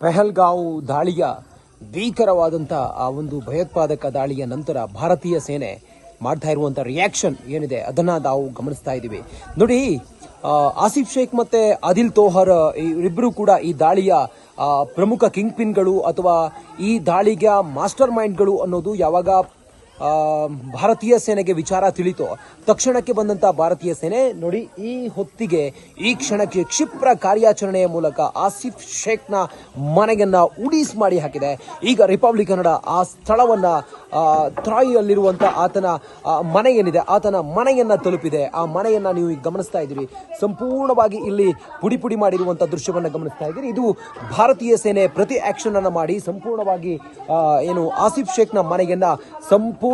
ಪೆಹಲ್ಗಾಂವ್ ದಾಳಿಯ ಭೀಕರವಾದಂಥ ಆ ಒಂದು ಭಯೋತ್ಪಾದಕ ದಾಳಿಯ ನಂತರ ಭಾರತೀಯ ಸೇನೆ ಮಾಡ್ತಾ ಇರುವಂಥ ರಿಯಾಕ್ಷನ್ ಏನಿದೆ ಅದನ್ನ ನಾವು ಗಮನಿಸ್ತಾ ಇದ್ದೀವಿ. ನೋಡಿ, ಆಸಿಫ್ ಶೇಖ್ ಮತ್ತೆ ಆದಿಲ್ ತೋಹರ್ ಇಬ್ಬರು ಕೂಡ ಈ ದಾಳಿಯ ಪ್ರಮುಖ ಕಿಂಗ್ ಪಿನ್ಗಳು ಅಥವಾ ಈ ದಾಳಿಗೆ ಮಾಸ್ಟರ್ ಮೈಂಡ್ಗಳು ಅನ್ನೋದು ಯಾವಾಗ ಭಾರತೀಯ ಸೇನೆಗೆ ವಿಚಾರ ತಿಳಿತು ತಕ್ಷಣಕ್ಕೆ ಬಂದಂತ ಭಾರತೀಯ ಸೇನೆ ನೋಡಿ ಈ ಹೊತ್ತಿಗೆ ಈ ಕ್ಷಣಕ್ಕೆ ಕ್ಷಿಪ್ರ ಕಾರ್ಯಾಚರಣೆಯ ಮೂಲಕ ಆಸಿಫ್ ಶೇಖ್ನ ಮನೆಯನ್ನ ಉಡೀಸ್ ಮಾಡಿ ಹಾಕಿದೆ. ಈಗ ರಿಪಬ್ಲಿಕ್ ಕನ್ನಡ ಆ ಸ್ಥಳವನ್ನ ಥ್ರಾಯ್ ಅಲ್ಲಿರುವಂತ ಆತನ ಮನೆ ಏನಿದೆ ಆತನ ಮನೆಯನ್ನ ತಲುಪಿದೆ. ಆ ಮನೆಯನ್ನ ನೀವು ಈಗ ಗಮನಿಸ್ತಾ ಇದ್ದೀರಿ. ಸಂಪೂರ್ಣವಾಗಿ ಇಲ್ಲಿ ಪುಡಿ ಪುಡಿ ಮಾಡಿರುವಂತಹ ದೃಶ್ಯವನ್ನ ಗಮನಿಸ್ತಾ ಇದ್ದೀರಿ. ಇದು ಭಾರತೀಯ ಸೇನೆ ಪ್ರತಿ ಆಕ್ಷನ್ ಅನ್ನ ಮಾಡಿ ಸಂಪೂರ್ಣವಾಗಿ ಏನು ಆಸಿಫ್ ಶೇಖ್ನ ಮನೆಯನ್ನ ಸಂಪೂರ್ಣ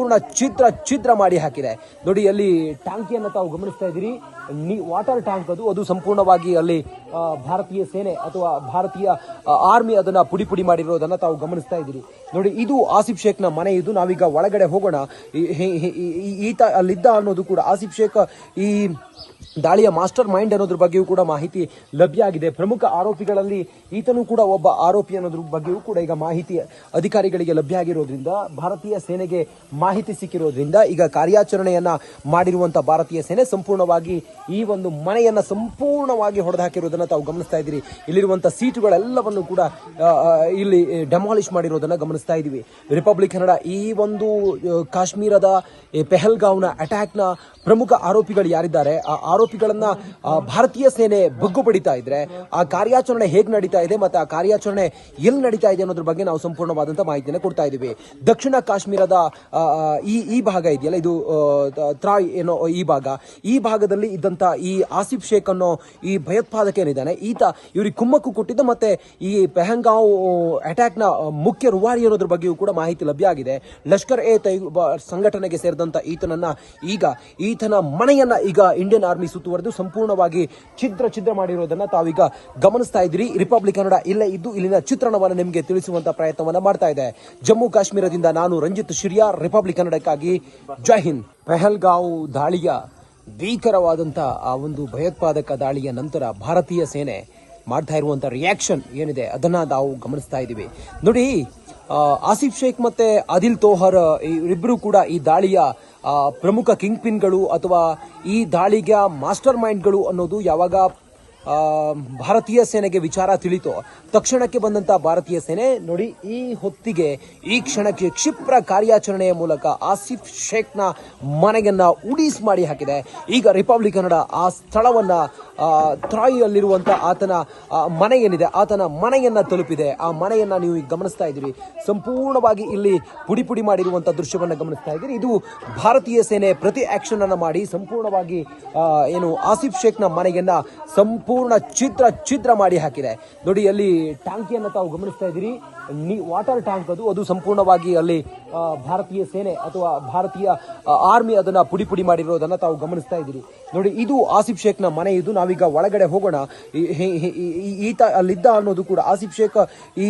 ಛಿದ್ರ ಮಾಡಿ ಹಾಕಿದೆ. ನೋಡಿ, ಅಲ್ಲಿ ಟ್ಯಾಂಕಿಯನ್ನು ತಾವು ಗಮನಿಸ್ತಾ ಇದ್ದೀರಿ. ವಾಟರ್ ಟ್ಯಾಂಕ್ ಅದು ಸಂಪೂರ್ಣವಾಗಿ ಅಲ್ಲಿ ಭಾರತೀಯ ಸೇನೆ ಅಥವಾ ಭಾರತೀಯ ಆರ್ಮಿ ಅದನ್ನ ಪುಡಿ ಪುಡಿ ಮಾಡಿರೋದನ್ನ ತಾವು ಗಮನಿಸ್ತಾ ಇದ್ದೀರಿ. ನೋಡಿ, ಇದು ಆಸಿಫ್ ಶೇಖ್ನ ಮನೆ. ಇದು ನಾವೀಗ ಒಳಗಡೆ ಹೋಗೋಣ. ಈತ ಅಲ್ಲಿದ್ದ ಅನ್ನೋದು ಕೂಡ ಆಸಿಫ್ ಶೇಖ್ ಈ ದಾಳಿಯ ಮಾಸ್ಟರ್ ಮೈಂಡ್ ಅನ್ನೋದ್ರ ಬಗ್ಗೆಯೂ ಕೂಡ ಮಾಹಿತಿ ಲಭ್ಯ ಆಗಿದೆ. ಪ್ರಮುಖ ಆರೋಪಿಗಳಲ್ಲಿ ಈತನು ಕೂಡ ಒಬ್ಬ ಆರೋಪಿ ಅನ್ನೋದ್ರ ಬಗ್ಗೆಯೂ ಕೂಡ ಈಗ ಮಾಹಿತಿ ಅಧಿಕಾರಿಗಳಿಗೆ ಲಭ್ಯ ಆಗಿರೋದ್ರಿಂದ ಭಾರತೀಯ ಸೇನೆಗೆ ಮಾಹಿತಿ ಸಿಕ್ಕಿರೋದ್ರಿಂದ ಈಗ ಕಾರ್ಯಾಚರಣೆಯನ್ನ ಮಾಡಿರುವಂತಹ ಭಾರತೀಯ ಸೇನೆ ಸಂಪೂರ್ಣವಾಗಿ ಈ ಒಂದು ಮನೆಯನ್ನ ಸಂಪೂರ್ಣವಾಗಿ ಹೊಡೆದಾಕಿರೋದನ್ನ ತಾವು ಗಮನಿಸ್ತಾ ಇದ್ದೀರಿ. ಇಲ್ಲಿರುವಂತಹ ಸೀಟುಗಳೆಲ್ಲವನ್ನು ಕೂಡ ಇಲ್ಲಿ ಡೆಮಾಲಿಷ್ ಮಾಡಿರೋದನ್ನ ಗಮನಿಸ್ತಾ ಇದ್ದೀವಿ. ರಿಪಬ್ಲಿಕ್ ಕನ್ನಡ ಈ ಒಂದು ಕಾಶ್ಮೀರದ ಪೆಹಲ್ಗಾಂವ್ನ ಅಟ್ಯಾಕ್ನ ಪ್ರಮುಖ ಆರೋಪಿಗಳು ಯಾರಿದ್ದಾರೆ ಆ ಆರೋಪಿಗಳನ್ನ ಭಾರತೀಯ ಸೇನೆ ಬಗ್ಗು ಪಡಿತಾ ಇದ್ರೆ ಆ ಕಾರ್ಯಾಚರಣೆ ಹೇಗೆ ನಡೀತಾ ಇದೆ ಮತ್ತೆ ಆ ಕಾರ್ಯಾಚರಣೆ ಎಲ್ಲಿ ನಡೀತಾ ಇದೆ ಅನ್ನೋದ್ರ ಬಗ್ಗೆ ನಾವು ಸಂಪೂರ್ಣವಾದಂತಹ ಮಾಹಿತಿಯನ್ನು ಕೊಡ್ತಾ ಇದ್ದೀವಿ. ದಕ್ಷಿಣ ಕಾಶ್ಮೀರದ ಈ ಭಾಗ ಇದೆಯಲ್ಲ, ಇದು ತ್ರಾಯ್ ಏನೋ ಈ ಭಾಗದಲ್ಲಿ ಇದ್ದಂತ ಈ ಆಸಿಫ್ ಶೇಖ್ ಅನ್ನೋ ಈ ಭಯೋತ್ಪಾದಕ ಏನಿದ್ದಾನೆ ಈತ ಇವ್ರಿಗೆ ಕುಮ್ಮಕ್ಕು ಕೊಟ್ಟಿದ್ದ ಮತ್ತೆ ಈ ಪೆಹಲ್ಗಾಂವ್ ಅಟ್ಯಾಕ್ ನ ಮುಖ್ಯ ರೂವಾರಿ ಅನ್ನೋದ್ರ ಬಗ್ಗೆಯೂ ಕೂಡ ಮಾಹಿತಿ ಲಭ್ಯ ಆಗಿದೆ. ಲಷ್ಕರ್ ಎ ತೈಬಾ ಸಂಘಟನೆಗೆ ಸೇರಿದಂತ ಈತನನ್ನ ಈಗ ಈತನ ಮನೆಯನ್ನ ಈಗ ಇಂಡಿಯನ್ ಆರ್ಮಿ ಸುತ್ತುವರೆದು ಸಂಪೂರ್ಣವಾಗಿ ಛಿದ್ರ ಮಾಡಿರೋದನ್ನ ತಾವೀಗ ಗಮನಿಸ್ತಾ ಇದ್ದೀರಿ. ರಿಪಬ್ಲಿಕ್ ಕನ್ನಡ ಇಲ್ಲೇ ಇದ್ದು ಇಲ್ಲಿನ ಚಿತ್ರಣವನ್ನು ನಿಮಗೆ ತಿಳಿಸುವಂತ ಪ್ರಯತ್ನವನ್ನ ಮಾಡ್ತಾ ಇದೆ. ಜಮ್ಮು ಕಾಶ್ಮೀರದಿಂದ ನಾನು ರಂಜಿತ್ ಶಿರ್ಯಾ, ರಿಪಬ್ಲಿಕ್ ಕನ್ನಡಕ್ಕಾಗಿ ಜೈ ಹಿಂದ್. ಪೆಹಲ್ಗಾಂವ್ ದಾಳಿಯ ಭೀಕರವಾದಂತ ಆ ಒಂದು ಭಯೋತ್ಪಾದಕ ದಾಳಿಯ ನಂತರ ಭಾರತೀಯ ಸೇನೆ ಮಾಡ್ತಾ ಇರುವಂತ ರಿಯಾಕ್ಷನ್ ಏನಿದೆ ಅದನ್ನ ನಾವು ಗಮನಿಸ್ತಾ ಇದ್ದೀವಿ. ನೋಡಿ, ಆಸಿಫ್ ಶೇಖ್ ಮತ್ತೆ ಆದಿಲ್ ತೋಹರ್ ಇಬ್ಬರು ಕೂಡ ಈ ದಾಳಿಯ ಪ್ರಮುಖ ಕಿಂಗ್ ಪಿನ್ಗಳು ಅಥವಾ ಈ ದಾಳಿಗೆ ಮಾಸ್ಟರ್ ಮೈಂಡ್ಗಳು ಅನ್ನೋದು ಯಾವಾಗ ಭಾರತೀಯ ಸೇನೆಗೆ ವಿಚಾರ ತಿಳಿತು ತಕ್ಷಣಕ್ಕೆ ಬಂದಂತ ಭಾರತೀಯ ಸೇನೆ ನೋಡಿ ಈ ಹೊತ್ತಿಗೆ ಈ ಕ್ಷಣಕ್ಕೆ ಕ್ಷಿಪ್ರ ಕಾರ್ಯಾಚರಣೆಯ ಮೂಲಕ ಆಸಿಫ್ ಶೇಖ್ನ ಮನೆಯನ್ನ ಉಡೀಸ್ ಮಾಡಿ ಹಾಕಿದೆ. ಈಗ ರಿಪಬ್ಲಿಕ್ ಕನ್ನಡ ಆ ಸ್ಥಳವನ್ನ ಥ್ರಾಯ್ ಅಲ್ಲಿರುವಂತ ಆತನ ಮನೆ ಏನಿದೆ ಆತನ ಮನೆಯನ್ನ ತಲುಪಿದೆ. ಆ ಮನೆಯನ್ನ ನೀವು ಈಗ ಗಮನಿಸ್ತಾ ಇದ್ದೀರಿ. ಸಂಪೂರ್ಣವಾಗಿ ಇಲ್ಲಿ ಪುಡಿ ಪುಡಿ ಮಾಡಿರುವಂತಹ ದೃಶ್ಯವನ್ನ ಗಮನಿಸ್ತಾ ಇದ್ದೀರಿ. ಇದು ಭಾರತೀಯ ಸೇನೆ ಪ್ರತಿ ಆಕ್ಷನ್ ಅನ್ನ ಮಾಡಿ ಸಂಪೂರ್ಣವಾಗಿ ಏನು ಆಸಿಫ್ ಶೇಖ್ನ ಮನೆಯನ್ನ ಸಂಪೂರ್ಣ ಛಿದ್ರ ಮಾಡಿ ಹಾಕಿದೆ. ನೋಡಿ, ಅಲ್ಲಿ ಟ್ಯಾಂಕಿಯನ್ನು ತಾವು ಗಮನಿಸ್ತಾ ಇದ್ದೀರಿ. ವಾಟರ್ ಟ್ಯಾಂಕ್ ಅದು ಸಂಪೂರ್ಣವಾಗಿ ಅಲ್ಲಿ ಭಾರತೀಯ ಸೇನೆ ಅಥವಾ ಭಾರತೀಯ ಆರ್ಮಿ ಅದನ್ನ ಪುಡಿ ಪುಡಿ ಮಾಡಿರೋದನ್ನ ತಾವು ಗಮನಿಸ್ತಾ ಇದ್ದೀರಿ. ನೋಡಿ, ಇದು ಆಸಿಫ್ ಶೇಖ್ನ ಮನೆ. ಇದು ನಾವೀಗ ಒಳಗಡೆ ಹೋಗೋಣ. ಈತ ಅಲ್ಲಿದ್ದ ಅನ್ನೋದು ಕೂಡ ಆಸಿಫ್ ಶೇಖ್ ಈ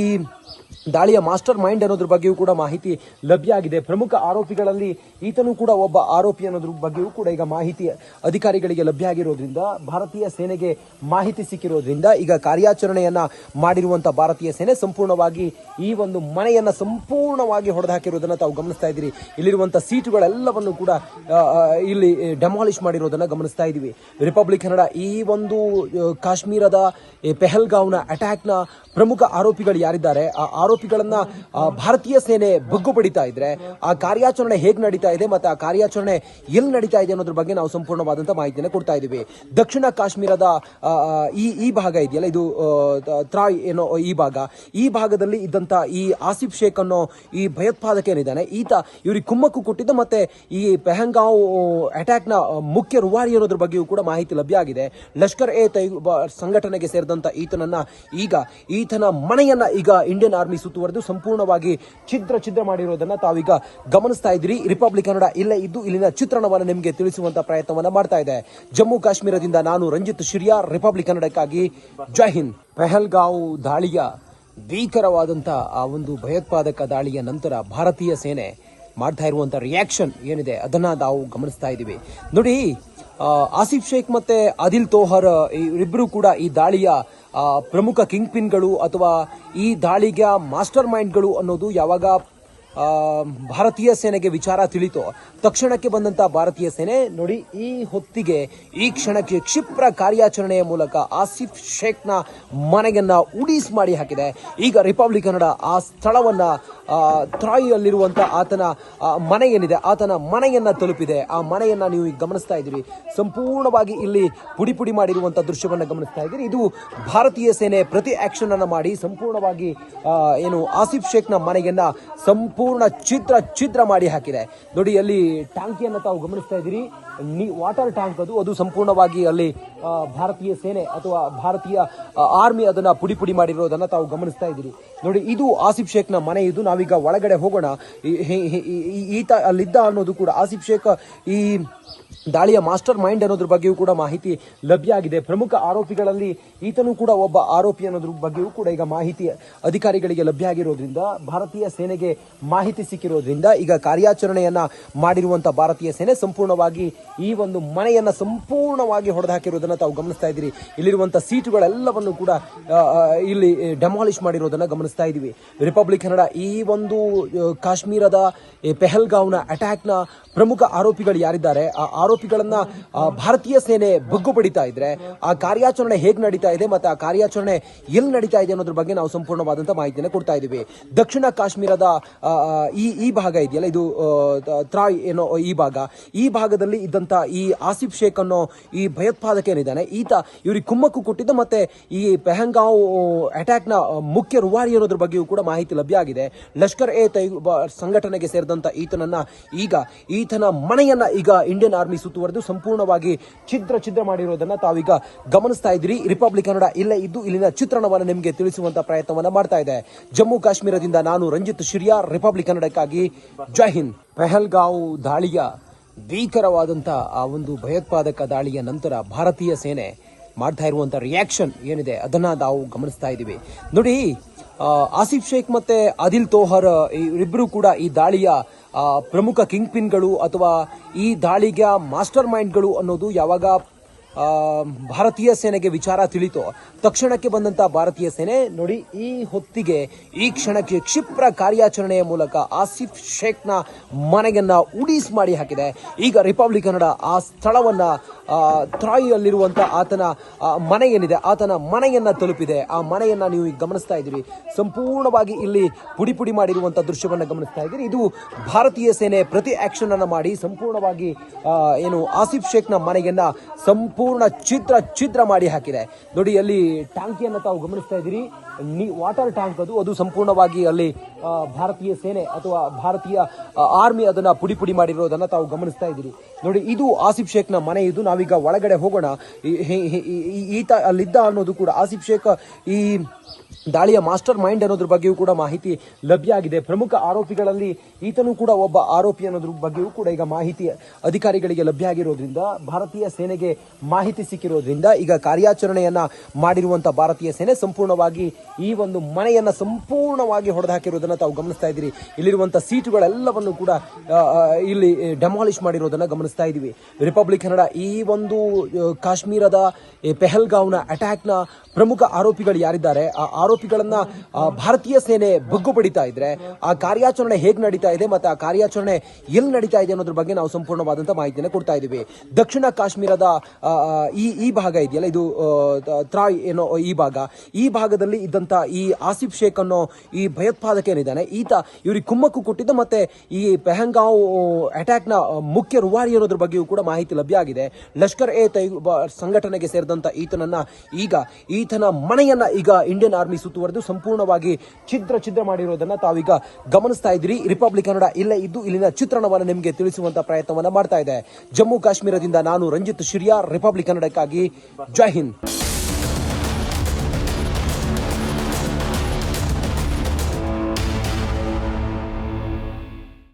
ದಾಳಿಯ ಮಾಸ್ಟರ್ ಮೈಂಡ್ ಅನ್ನೋದ್ರ ಬಗ್ಗೆಯೂ ಕೂಡ ಮಾಹಿತಿ ಲಭ್ಯ ಆಗಿದೆ. ಪ್ರಮುಖ ಆರೋಪಿಗಳಲ್ಲಿ ಈತನು ಕೂಡ ಒಬ್ಬ ಆರೋಪಿ ಅನ್ನೋದ್ರ ಬಗ್ಗೆಯೂ ಕೂಡ ಈಗ ಮಾಹಿತಿ ಅಧಿಕಾರಿಗಳಿಗೆ ಲಭ್ಯ ಆಗಿರೋದ್ರಿಂದ ಭಾರತೀಯ ಸೇನೆಗೆ ಮಾಹಿತಿ ಸಿಕ್ಕಿರೋದ್ರಿಂದ ಈಗ ಕಾರ್ಯಾಚರಣೆಯನ್ನ ಮಾಡಿರುವಂತಹ ಭಾರತೀಯ ಸೇನೆ ಸಂಪೂರ್ಣವಾಗಿ ಈ ಒಂದು ಮನೆಯನ್ನ ಸಂಪೂರ್ಣವಾಗಿ ಹೊಡೆದಾಕಿರೋದನ್ನ ತಾವು ಗಮನಿಸ್ತಾ ಇದ್ದೀರಿ. ಇಲ್ಲಿರುವಂತಹ ಸೀಟುಗಳೆಲ್ಲವನ್ನು ಕೂಡ ಇಲ್ಲಿ ಡೆಮಾಲಿಷ್ ಮಾಡಿರೋದನ್ನ ಗಮನಿಸ್ತಾ ಇದ್ದೀವಿ. ರಿಪಬ್ಲಿಕ್ ಕನ್ನಡ ಈ ಒಂದು ಕಾಶ್ಮೀರದ ಪೆಹಲ್ಗಾಂವ್ನ ಅಟ್ಯಾಕ್ನ ಪ್ರಮುಖ ಆರೋಪಿಗಳು ಯಾರಿದ್ದಾರೆ ಆ ಆರೋಪಿಗಳನ್ನ ಭಾರತೀಯ ಸೇನೆ ಬಗ್ಗು ಪಡಿತಾ ಇದ್ರೆ ಆ ಕಾರ್ಯಾಚರಣೆ ಹೇಗೆ ನಡೀತಾ ಇದೆ ಮತ್ತೆ ಆ ಕಾರ್ಯಾಚರಣೆ ಎಲ್ಲಿ ನಡೀತಾ ಇದೆ ಅನ್ನೋದ್ರ ಬಗ್ಗೆ ನಾವು ಸಂಪೂರ್ಣವಾದಂತಹ ಮಾಹಿತಿಯನ್ನು ಕೊಡ್ತಾ ಇದ್ದೀವಿ. ದಕ್ಷಿಣ ಕಾಶ್ಮೀರದ ಈ ಭಾಗ ಇದೆಯಲ್ಲ, ಇದು ತ್ರಾಯ್ ಏನೋ ಈ ಭಾಗದಲ್ಲಿ ಇದ್ದಂತ ಈ ಆಸಿಫ್ ಶೇಖ್ ಅನ್ನೋ ಈ ಭಯೋತ್ಪಾದಕ ಏನಿದ್ದಾನೆ ಈತ ಇವ್ರಿಗೆ ಕುಮ್ಮಕ್ಕು ಕೊಟ್ಟಿದ್ದ ಮತ್ತೆ ಈ ಪೆಹಲ್ಗಾಂವ್ ಅಟ್ಯಾಕ್ ನ ಮುಖ್ಯ ರೂವಾರಿ ಅನ್ನೋದ್ರ ಬಗ್ಗೆಯೂ ಕೂಡ ಮಾಹಿತಿ ಲಭ್ಯ ಆಗಿದೆ. ಲಷ್ಕರ್ ಎ ತೈಬಾ ಸಂಘಟನೆಗೆ ಸೇರಿದಂತ ಈತನನ್ನ ಈಗ ಈತನ ಮನೆಯನ್ನ ಈಗ ಇಂಡಿಯನ್ ಆರ್ಮಿ ಸುತ್ತುವರೆದು ಸಂಪೂರ್ಣವಾಗಿ ಛಿದ್ರ ಮಾಡಿರೋದನ್ನ ತಾವೀಗ ಗಮನಿಸ್ತಾ ಇದ್ದೀರಿ. ರಿಪಬ್ಲಿಕ್ ಕನ್ನಡ ಇಲ್ಲೇ ಇದ್ದು ಇಲ್ಲಿನ ಚಿತ್ರಣವನ್ನು ನಿಮಗೆ ತಿಳಿಸುವಂತ ಪ್ರಯತ್ನವನ್ನ ಮಾಡ್ತಾ ಇದೆ. ಜಮ್ಮು ಕಾಶ್ಮೀರದಿಂದ ನಾನು ರಂಜಿತ್ ಶಿರ್ಯಾ, ರಿಪಬ್ಲಿಕ್ ಕನ್ನಡಕ್ಕಾಗಿ ಜೈ ಹಿಂದ್. ಪೆಹಲ್ಗಾಂವ್ ದಾಳಿಯ ಭೀಕರವಾದಂತ ಆ ಒಂದು ಭಯೋತ್ಪಾದಕ ದಾಳಿಯ ನಂತರ ಭಾರತೀಯ ಸೇನೆ ಮಾಡ್ತಾ ಇರುವಂತ ರಿಯಾಕ್ಷನ್ ಏನಿದೆ ಅದನ್ನ ನಾವು ಗಮನಿಸ್ತಾ ಇದ್ದೀವಿ. ನೋಡಿ, ಆಸಿಫ್ ಶೇಖ್ ಮತ್ತೆ ಆದಿಲ್ ತೋಹರ್ ಇಬ್ಬರು ಕೂಡ ಈ ದಾಳಿಯ ಪ್ರಮುಖ ಕಿಂಗ್ ಪಿನ್ಗಳು ಅಥವಾ ಈ ದಾಳಿಗೆ ಮಾಸ್ಟರ್ ಮೈಂಡ್ಗಳು ಅನ್ನೋದು ಯಾವಾಗ ಭಾರತೀಯ ಸೇನೆಗೆ ವಿಚಾರ ತಿಳಿತು ತಕ್ಷಣಕ್ಕೆ ಬಂದಂತ ಭಾರತೀಯ ಸೇನೆ ನೋಡಿ ಈ ಹೊತ್ತಿಗೆ ಈ ಕ್ಷಣಕ್ಕೆ ಕ್ಷಿಪ್ರ ಕಾರ್ಯಾಚರಣೆಯ ಮೂಲಕ ಆಸಿಫ್ ಶೇಖ್ನ ಮನೆಯನ್ನ ಉಡೀಸ್ ಮಾಡಿ ಹಾಕಿದೆ. ಈಗ ರಿಪಬ್ಲಿಕ್ ಕನ್ನಡ ಆ ಸ್ಥಳವನ್ನ ಥ್ರಾಯ್ ಅಲ್ಲಿರುವಂತ ಆತನ ಮನೆ ಏನಿದೆ ಆತನ ಮನೆಯನ್ನ ತಲುಪಿದೆ. ಆ ಮನೆಯನ್ನ ನೀವು ಈಗ ಗಮನಿಸ್ತಾ ಇದ್ದೀರಿ. ಸಂಪೂರ್ಣವಾಗಿ ಇಲ್ಲಿ ಪುಡಿ ಪುಡಿ ಮಾಡಿರುವಂತಹ ದೃಶ್ಯವನ್ನ ಗಮನಿಸ್ತಾ ಇದ್ದೀರಿ. ಇದು ಭಾರತೀಯ ಸೇನೆ ಪ್ರತಿ ಆಕ್ಷನ್ ಅನ್ನ ಮಾಡಿ ಸಂಪೂರ್ಣವಾಗಿ ಏನು ಆಸಿಫ್ ಶೇಖ್ನ ಮನೆಯನ್ನ ಸಂಪೂರ್ಣ ಛಿದ್ರ ಮಾಡಿ ಹಾಕಿದೆ. ನೋಡಿ ಅಲ್ಲಿ ಟ್ಯಾಂಕಿಯನ್ನು ತಾವು ಗಮನಿಸ್ತಾ ಇದ್ದೀರಿ. ವಾಟರ್ ಟ್ಯಾಂಕ್ ಅದು ಸಂಪೂರ್ಣವಾಗಿ ಅಲ್ಲಿ ಭಾರತೀಯ ಸೇನೆ ಅಥವಾ ಭಾರತೀಯ ಆರ್ಮಿ ಅದನ್ನ ಪುಡಿ ಪುಡಿ ಮಾಡಿರೋದನ್ನ ತಾವು ಗಮನಿಸ್ತಾ ಇದ್ದೀರಿ. ನೋಡಿ ಇದು ಆಸಿಫ್ ಶೇಖ್ನ ಮನೆ. ಇದು ನಾವೀಗ ಒಳಗಡೆ ಹೋಗೋಣ. ಈತ ಅಲ್ಲಿದ್ದ ಅನ್ನೋದು ಕೂಡ ಆಸಿಫ್ ಶೇಖ್ ಈ ದಾಳಿಯ ಮಾಸ್ಟರ್ ಮೈಂಡ್ ಅನ್ನೋದ್ರ ಬಗ್ಗೆಯೂ ಕೂಡ ಮಾಹಿತಿ ಲಭ್ಯ ಆಗಿದೆ. ಪ್ರಮುಖ ಆರೋಪಿಗಳಲ್ಲಿ ಈತನು ಕೂಡ ಒಬ್ಬ ಆರೋಪಿ ಅನ್ನೋದ್ರ ಬಗ್ಗೆಯೂ ಕೂಡ ಈಗ ಮಾಹಿತಿ ಅಧಿಕಾರಿಗಳಿಗೆ ಲಭ್ಯ ಆಗಿರೋದ್ರಿಂದ ಭಾರತೀಯ ಸೇನೆಗೆ ಮಾಹಿತಿ ಸಿಕ್ಕಿರೋದ್ರಿಂದ ಈಗ ಕಾರ್ಯಾಚರಣೆಯನ್ನ ಮಾಡಿರುವಂತಹ ಭಾರತೀಯ ಸೇನೆ ಸಂಪೂರ್ಣವಾಗಿ ಈ ಒಂದು ಮನೆಯನ್ನ ಸಂಪೂರ್ಣವಾಗಿ ಹೊಡೆದಾಕಿರೋದನ್ನ ತಾವು ಗಮನಿಸ್ತಾ ಇದ್ದೀರಿ. ಇಲ್ಲಿರುವಂತಹ ಸೀಟುಗಳೆಲ್ಲವನ್ನು ಕೂಡ ಇಲ್ಲಿ ಡೆಮಾಲಿಷ್ ಮಾಡಿರೋದನ್ನ ಗಮನಿಸ್ತಾ ಇದ್ದೀವಿ. ರಿಪಬ್ಲಿಕ್ ಕನ್ನಡ ಈ ಒಂದು ಕಾಶ್ಮೀರದ ಪೆಹಲ್ಗಾವ್ನ ಅಟ್ಯಾಕ್ನ ಪ್ರಮುಖ ಆರೋಪಿಗಳು ಯಾರಿದ್ದಾರೆ ಆ ಆರೋಪಿಗಳನ್ನ ಭಾರತೀಯ ಸೇನೆ ಬಗ್ಗು ಬಡಿತಾ ಇದ್ರೆ ಆ ಕಾರ್ಯಾಚರಣೆ ಹೇಗೆ ನಡೀತಾ ಇದೆ ಮತ್ತೆ ಆ ಕಾರ್ಯಾಚರಣೆ ಎಲ್ಲಿ ನಡೀತಾ ಇದೆ ಅನ್ನೋದ್ರ ಬಗ್ಗೆ ನಾವು ಸಂಪೂರ್ಣವಾದಂತಹ ಮಾಹಿತಿಯನ್ನು ಕೊಡ್ತಾ ಇದ್ದೀವಿ. ದಕ್ಷಿಣ ಕಾಶ್ಮೀರದ ಈ ಭಾಗ ಇದೆಯಲ್ಲ ಇದು ತ್ರಾಯ್ ಏನೋ ಈ ಭಾಗದಲ್ಲಿ ಇದ್ದಂತ ಈ ಆಸಿಫ್ ಶೇಖ್ ಅನ್ನೋ ಈ ಭಯೋತ್ಪಾದಕ ಏನಿದ್ದಾನೆ ಈತ ಇವ್ರಿಗೆ ಕುಮ್ಮಕ್ಕು ಕೊಟ್ಟಿದ್ದ ಮತ್ತೆ ಈ ಪೆಹಲ್ಗಾಂವ್ ಅಟ್ಯಾಕ್ ನ ಮುಖ್ಯ ರೂವಾರಿ ಅನ್ನೋದ್ರ ಬಗ್ಗೆಯೂ ಕೂಡ ಮಾಹಿತಿ ಲಭ್ಯ ಆಗಿದೆ. ಲಷ್ಕರ್ ಎ ತೈಬಾ ಸಂಘಟನೆಗೆ ಸೇರಿದಂತ ಈತನನ್ನ ಈಗ ಈತನ ಮನೆಯನ್ನ ಈಗ ಇಂಡಿಯನ್ ಆರ್ಮಿ ಸುತ್ತುವರೆದು ಸಂಪೂರ್ಣವಾಗಿ ಛಿದ್ರ ಮಾಡಿರೋದನ್ನ ತಾವೀಗ ಗಮನಿಸ್ತಾ ಇದ್ದೀರಿ. ರಿಪಬ್ಲಿಕ್ ಕನ್ನಡ ಇಲ್ಲೇ ಇದ್ದು ಇಲ್ಲಿನ ಚಿತ್ರಣವನ್ನು ನಿಮಗೆ ತಿಳಿಸುವಂತ ಪ್ರಯತ್ನವನ್ನ ಮಾಡ್ತಾ ಇದೆ. ಜಮ್ಮು ಕಾಶ್ಮೀರದಿಂದ ನಾನು ರಂಜಿತ್ ಶಿರ್ಯಾ, ರಿಪಬ್ಲಿಕ್ ಕನ್ನಡಕ್ಕಾಗಿ ಜೈ ಹಿಂದ್. ಪೆಹಲ್ಗಾಂವ್ ದಾಳಿಯ ಭೀಕರವಾದಂತ ಆ ಒಂದು ಭಯೋತ್ಪಾದಕ ದಾಳಿಯ ನಂತರ ಭಾರತೀಯ ಸೇನೆ ಮಾಡ್ತಾ ಇರುವಂತ ರಿಯಾಕ್ಷನ್ ಏನಿದೆ ಅದನ್ನ ನಾವು ಗಮನಿಸ್ತಾ ಇದ್ದೀವಿ. ನೋಡಿ ಆಸಿಫ್ ಶೇಖ್ ಮತ್ತೆ ಆದಿಲ್ ತೋಹರ್ ಇಬ್ಬರು ಕೂಡ ಈ ದಾಳಿಯ ಪ್ರಮುಖ ಕಿಂಗ್ ಪಿನ್ಗಳು ಅಥವಾ ಈ ದಾಳಿಗೆ ಮಾಸ್ಟರ್ ಮೈಂಡ್ಗಳು ಅನ್ನೋದು ಯಾವಾಗ ಭಾರತೀಯ ಸೇನೆಗೆ ವಿಚಾರ ತಿಳಿತು ತಕ್ಷಣಕ್ಕೆ ಬಂದಂತ ಭಾರತೀಯ ಸೇನೆ ನೋಡಿ ಈ ಹೊತ್ತಿಗೆ ಈ ಕ್ಷಣಕ್ಕೆ ಕ್ಷಿಪ್ರ ಕಾರ್ಯಾಚರಣೆಯ ಮೂಲಕ ಆಸಿಫ್ ಶೇಖ್ನ ಮನೆಯನ್ನ ಉಡೀಸ್ ಮಾಡಿ ಹಾಕಿದೆ. ಈಗ ರಿಪಬ್ಲಿಕ್ ಕನ್ನಡ ಆ ಸ್ಥಳವನ್ನ ಥ್ರಾಯ್ ಅಲ್ಲಿರುವಂತ ಆತನ ಮನೆ ಏನಿದೆ ಆತನ ಮನೆಯನ್ನ ತಲುಪಿದೆ. ಆ ಮನೆಯನ್ನ ನೀವು ಈಗ ಗಮನಿಸ್ತಾ ಇದ್ದೀರಿ. ಸಂಪೂರ್ಣವಾಗಿ ಇಲ್ಲಿ ಪುಡಿ ಪುಡಿ ಮಾಡಿರುವಂತಹ ದೃಶ್ಯವನ್ನ ಗಮನಿಸ್ತಾ ಇದ್ದೀರಿ. ಇದು ಭಾರತೀಯ ಸೇನೆ ಪ್ರತಿ ಆಕ್ಷನ್ ಅನ್ನ ಮಾಡಿ ಸಂಪೂರ್ಣವಾಗಿ ಏನು ಆಸಿಫ್ ಶೇಖ್ನ ಮನೆಯನ್ನ ಸಂಪೂರ್ಣ ಛಿದ್ರ ಮಾಡಿ ಹಾಕಿದೆ. ನೋಡಿ ಅಲ್ಲಿ ಟ್ಯಾಂಕಿಯನ್ನು ತಾವು ಗಮನಿಸ್ತಾ ಇದ್ದೀರಿ. ವಾಟರ್ ಟ್ಯಾಂಕ್ ಅದು ಸಂಪೂರ್ಣವಾಗಿ ಅಲ್ಲಿ ಭಾರತೀಯ ಸೇನೆ ಅಥವಾ ಭಾರತೀಯ ಆರ್ಮಿ ಅದನ್ನ ಪುಡಿ ಪುಡಿ ಮಾಡಿರೋದನ್ನ ತಾವು ಗಮನಿಸ್ತಾ ಇದ್ದೀರಿ. ನೋಡಿ ಇದು ಆಸಿಫ್ ಶೇಖ್ನ ಮನೆ. ಇದು ನಾವೀಗ ಒಳಗಡೆ ಹೋಗೋಣ. ಈತ ಅಲ್ಲಿದ್ದ ಅನ್ನೋದು ಕೂಡ ಆಸಿಫ್ ಶೇಖ್ ಈ ದಾಳಿಯ ಮಾಸ್ಟರ್ ಮೈಂಡ್ ಅನ್ನೋದ್ರ ಬಗ್ಗೆಯೂ ಕೂಡ ಮಾಹಿತಿ ಲಭ್ಯ ಆಗಿದೆ. ಪ್ರಮುಖ ಆರೋಪಿಗಳಲ್ಲಿ ಈತನು ಕೂಡ ಒಬ್ಬ ಆರೋಪಿ ಅನ್ನೋದ್ರ ಬಗ್ಗೆಯೂ ಕೂಡ ಈಗ ಮಾಹಿತಿ ಅಧಿಕಾರಿಗಳಿಗೆ ಲಭ್ಯ ಆಗಿರೋದ್ರಿಂದ ಭಾರತೀಯ ಸೇನೆಗೆ ಮಾಹಿತಿ ಸಿಕ್ಕಿರೋದ್ರಿಂದ ಈಗ ಕಾರ್ಯಾಚರಣೆಯನ್ನ ಮಾಡಿರುವಂತಹ ಭಾರತೀಯ ಸೇನೆ ಸಂಪೂರ್ಣವಾಗಿ ಈ ಒಂದು ಮನೆಯನ್ನ ಸಂಪೂರ್ಣವಾಗಿ ಹೊಡೆದಾಕಿರೋದನ್ನ ತಾವು ಗಮನಿಸ್ತಾ ಇದ್ದೀರಿ. ಇಲ್ಲಿರುವಂತಹ ಸೀಟುಗಳೆಲ್ಲವನ್ನು ಕೂಡ ಇಲ್ಲಿ ಡೆಮಾಲಿಷ್ ಮಾಡಿರೋದನ್ನ ಗಮನಿಸ್ತಾ ಇದ್ದೀವಿ. ರಿಪಬ್ಲಿಕ್ ಕನ್ನಡ ಈ ಒಂದು ಕಾಶ್ಮೀರದ ಪೆಹಲ್ಗಾವ್ನ ಅಟ್ಯಾಕ್ನ ಪ್ರಮುಖ ಆರೋಪಿಗಳು ಯಾರಿದ್ದಾರೆ ಆ ಆರೋಪಿಗಳನ್ನ ಭಾರತೀಯ ಸೇನೆ ಬಗ್ಗು ಬಡಿತಾ ಇದ್ರೆ ಆ ಕಾರ್ಯಾಚರಣೆ ಹೇಗೆ ನಡೀತಾ ಇದೆ ಮತ್ತೆ ಆ ಕಾರ್ಯಾಚರಣೆ ಎಲ್ಲಿ ನಡೀತಾ ಇದೆ ಅನ್ನೋದ್ರ ಬಗ್ಗೆ ನಾವು ಸಂಪೂರ್ಣವಾದಂತಹ ಮಾಹಿತಿಯನ್ನು ಕೊಡ್ತಾ ಇದ್ದೀವಿ. ದಕ್ಷಿಣ ಕಾಶ್ಮೀರದ ಈ ಭಾಗ ಇದೆಯಲ್ಲ ಇದು ತ್ರಾಯ್ ಏನೋ ಈ ಭಾಗದಲ್ಲಿ ಇದ್ದಂತ ಈ ಆಸಿಫ್ ಶೇಖ್ ಅನ್ನೋ ಈ ಭಯೋತ್ಪಾದಕ ಏನಿದ್ದಾನೆ ಈತ ಇವ್ರಿಗೆ ಕುಮ್ಮಕ್ಕು ಕೊಟ್ಟಿದ್ದ ಮತ್ತೆ ಈ ಪೆಹಲ್ಗಾಂವ್ ಅಟ್ಯಾಕ್ ನ ಮುಖ್ಯ ರೂವಾರಿ ಅನ್ನೋದ್ರ ಬಗ್ಗೆಯೂ ಕೂಡ ಮಾಹಿತಿ ಲಭ್ಯ ಆಗಿದೆ. ಲಷ್ಕರ್ ಎ ತೈಬಾ ಸಂಘಟನೆಗೆ ಸೇರಿದಂತ ಈತನನ್ನ ಈಗ ಈತನ ಮನೆಯನ್ನ ಈಗ ಇಂಡಿಯನ್ ಆರ್ಮಿ ಸುತ್ತುವರೆದು ಸಂಪೂರ್ಣವಾಗಿ ಛಿದ್ರ ಮಾಡಿರೋದನ್ನ ತಾವೀಗ ಗಮನಿಸ್ತಾ ಇದ್ದೀರಿ. ರಿಪಬ್ಲಿಕ್ ಕನ್ನಡ ಇಲ್ಲೇ ಇದ್ದು ಇಲ್ಲಿನ ಚಿತ್ರಣವನ್ನು ನಿಮಗೆ ತಿಳಿಸುವಂತ ಪ್ರಯತ್ನವನ್ನ ಮಾಡ್ತಾ ಇದೆ. ಜಮ್ಮು ಕಾಶ್ಮೀರದಿಂದ ನಾನು ರಂಜಿತ್ ಶಿರ್ಯಾ, ರಿಪಬ್ಲಿಕ್ ಕನ್ನಡಕ್ಕಾಗಿ ಜೈ ಹಿಂದ್.